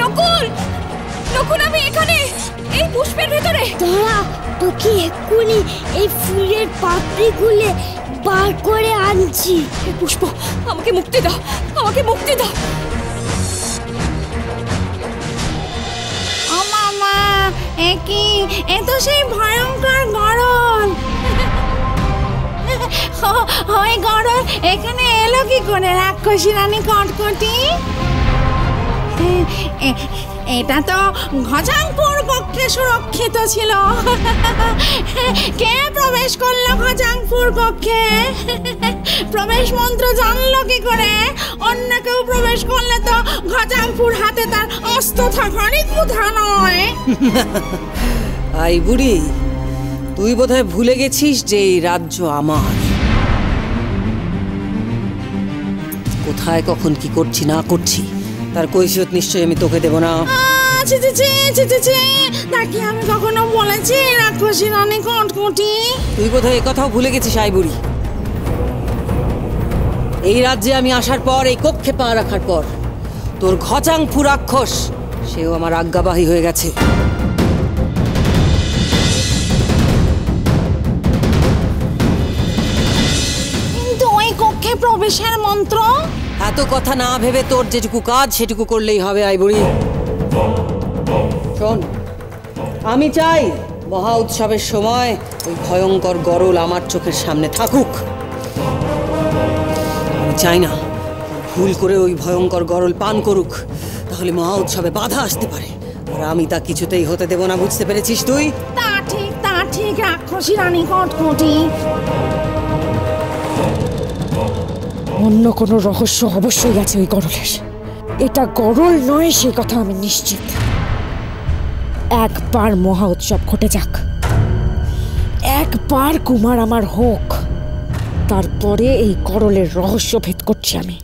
নকুল, নকুল আমি এখানে এই পুষ্পের ভেতরে। দাঁড়া, তোকে এক্ষুনি এই ফুলের পাপড়ি গুলে বার করে আনছি। পুষ্প, আমাকে মুক্তি দাও, আমাকে মুক্তি দাও। ও মামা, এ তো সেই ভয়ঙ্কর গরল। ওই গরল এখানে এলো কি করে রাক্ষসী রানী কটকটি? এটা তো ঘজাংপুর কক্ষে সুরক্ষিত ছিল। কে প্রবেশ করলো ঘজাংপুর কক্ষে? প্রবেশ মন্ত্র জানলো কি করে? অন্য কেউ প্রবেশ করলে তো ঘজাংপুর হাতে তার অস্ত্র থাকারই কথা নয়। আই বুড়ি, তুই বোধহয় ভুলে গেছিস যে এই রাজ্য আমার। কোথায় কখন কি করছি না করছি তার কৈফিয়ত নিশ্চয়ই আমি তোকে দেব না। তাকে আমি কখনো বলেছি রাক্ষসী রানী কটকটি? তুই বোধহয় একথাও ভুলে গেছিস আই বুড়ি। এই রাজ্যে আমি আসার পর, এই কক্ষে পা রাখার পর তোর ঘচাংফু রাক্ষস সেও আমার আজ্ঞাবাহী হয়ে গেছে। কিন্তু ওই কক্ষে প্রবেশের মন্ত্র? এত কথা না ভেবে তোর যেটুকু কাজ সেটুকু করলেই হবে আই বুড়ি। শোন, আমি চাই মহা উৎসবের সময় ওই ভয়ঙ্কর গরল আমার চোখের সামনে থাকুক। আমি চাই না ভুল করে ওই ভয়ঙ্কর গরল পান করুক, তাহলে মহা উৎসবে বাধা আসতে পারে, আর আমি তা কিছুতেই হতে দেব না। বুঝতে পেরেছিস তুই? তা ঠিক রাক্ষসী রানী কটকটি। অন্য কোনো রহস্য অবশ্যই আছে ওই গরলের। এটা গরল নয় সে কথা আমি নিশ্চিত। একবার মহা উৎসব ঘটে যাক, একবার কুমার আমার হোক, তারপরে এই গরলের রহস্য ভেদ করছি আমি।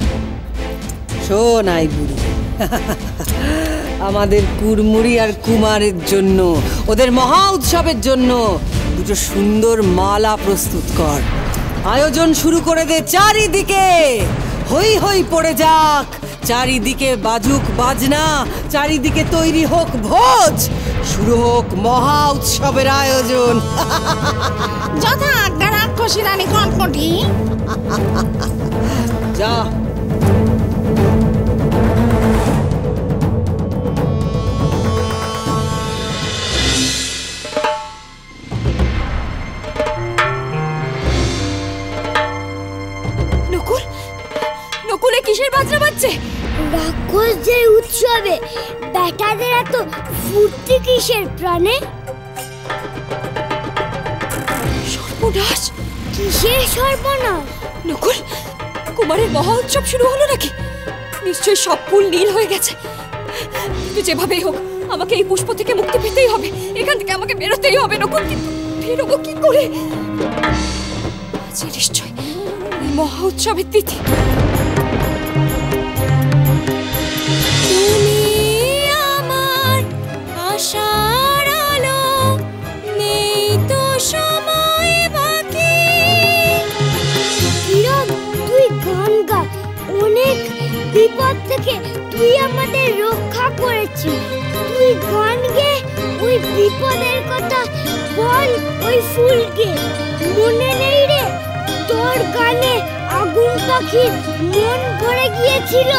শোন আই বুড়ি, আমাদের কুড়মুড়ি আর কুমারের জন্য, ওদের মহা উৎসবের জন্য দুটো সুন্দর মালা প্রস্তুত কর। আয়োজন শুরু করে দে, চারিদিকে হই হই পড়ে যাক, চারিদিকে বাজুক বাজনা, চারিদিকে তৈরি হোক ভোজ, শুরু হোক মহা উৎসবের আয়োজন। যথা আজ্ঞা রাক্ষসী রানী কটকটি। যা। নকুল, নকুলে কিসের বাজনা বাজছে? রাক্ষসদের উৎসবে বেটাদের এত ফুর্তি কিসের প্রাণে? সর্বনাশ! কিসের সর্বনাশ? নকুল, কুমারের মহা উৎসব শুরু হলো নাকি? নিশ্চয়ই সব ফুল নীল হয়ে গেছে। কিন্তু যেভাবেই হোক আমাকে এই পুষ্প থেকে মুক্তি পেতেই হবে, এখান থেকে আমাকে বেরোতেই হবে। নকুল, কিন্তু বেরোবো কি করে? আজ নিশ্চয় এই মহা উৎসবের তিথি। তুমি আমার আশার আলো, নেই তো সময় বাকি। কিরণ, তুই গান গা। অনেক বিপদ থেকে তুই আমাদের রক্ষা করেছিস। তুই গান গে ওই বিপদের কথা বল ওই ফুলকে। মনে নেই রে, তোর গানে আগুন পাখির মন ভরে গিয়েছিল,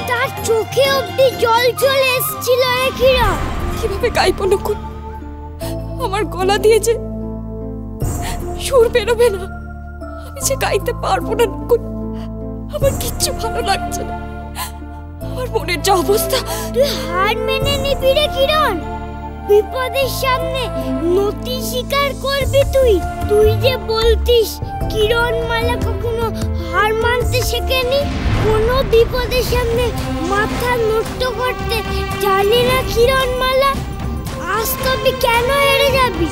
তার চোখে অবধি জল চলে এসেছিল। রে কিরণ, কিভাবে গাইব নকুল? আমার গলা দিয়ে যে সুর বেরোবে না, আমি যে গাইতে পারবো না নকুল। আমার কিচ্ছু ভালো লাগছে না, আমার মনের যে অবস্থা। তুই হার মেনে নিবি রে কিরণ। বিপদের সামনে নতি স্বীকার করবি তুই। তুই যে বলতিস কিরণমালা কখনো হার মানতে শেখেনি, কোনো বিপদের সামনে মাথা নত করতে জানি না কিরণমালা। আজ তবে কেন হেরে যাবি?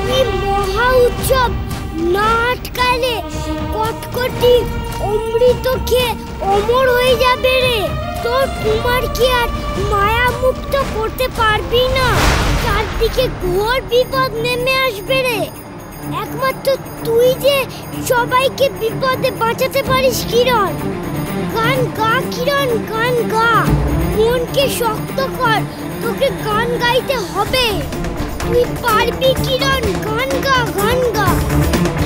তুই মহা উৎসব না আটকালে কটকটি অমৃত খেয়ে অমর হয়ে যাবে রে। তোর কুমার কি আর মায়া মুক্ত করতে পারবি না? চারদিকে ঘোর বিপদ নেমে আসবে রে। একমাত্র তুই যে সবাইকে বিপদে বাঁচাতে পারিস কিরণ। গান গা কিরণ, গান গা, মনকে শক্ত কর, তোকে গান গাইতে হবে। তুই পারবি কিরণ, গান গা, গান গা।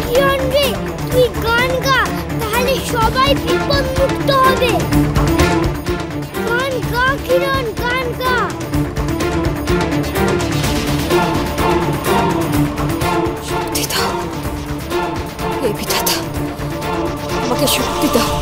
কিরণ রে, তুই গান গা, তাহলে সবাই বিপদ মুক্ত হবে। গান গা কিরণ, গান গা। শক্তি দাও হে বিধাতা, আমাকে শক্তি দাও।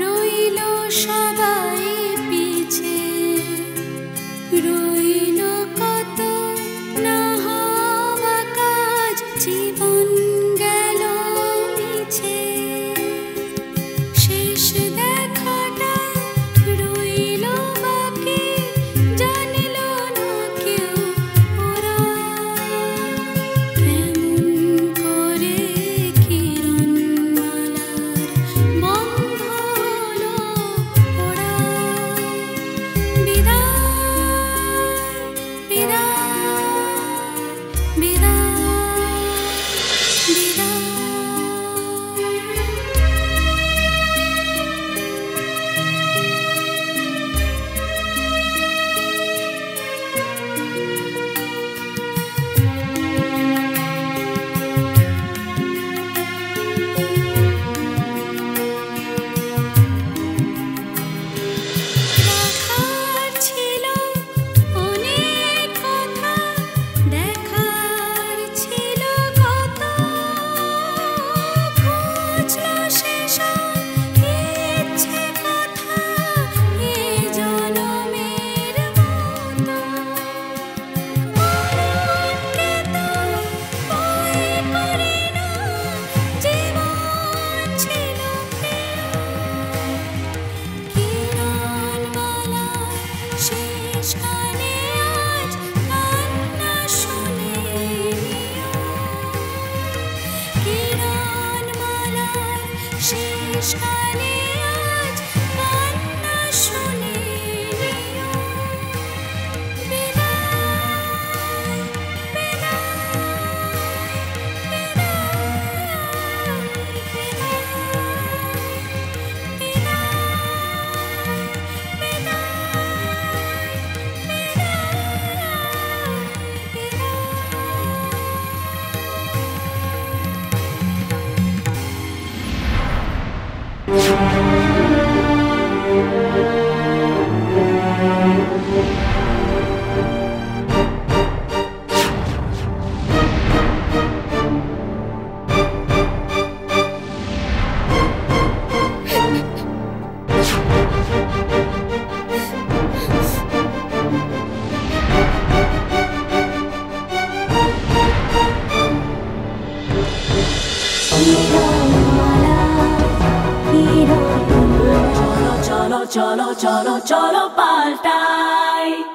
রইল চলো চলো চলো চলো চলো পাল্টাই।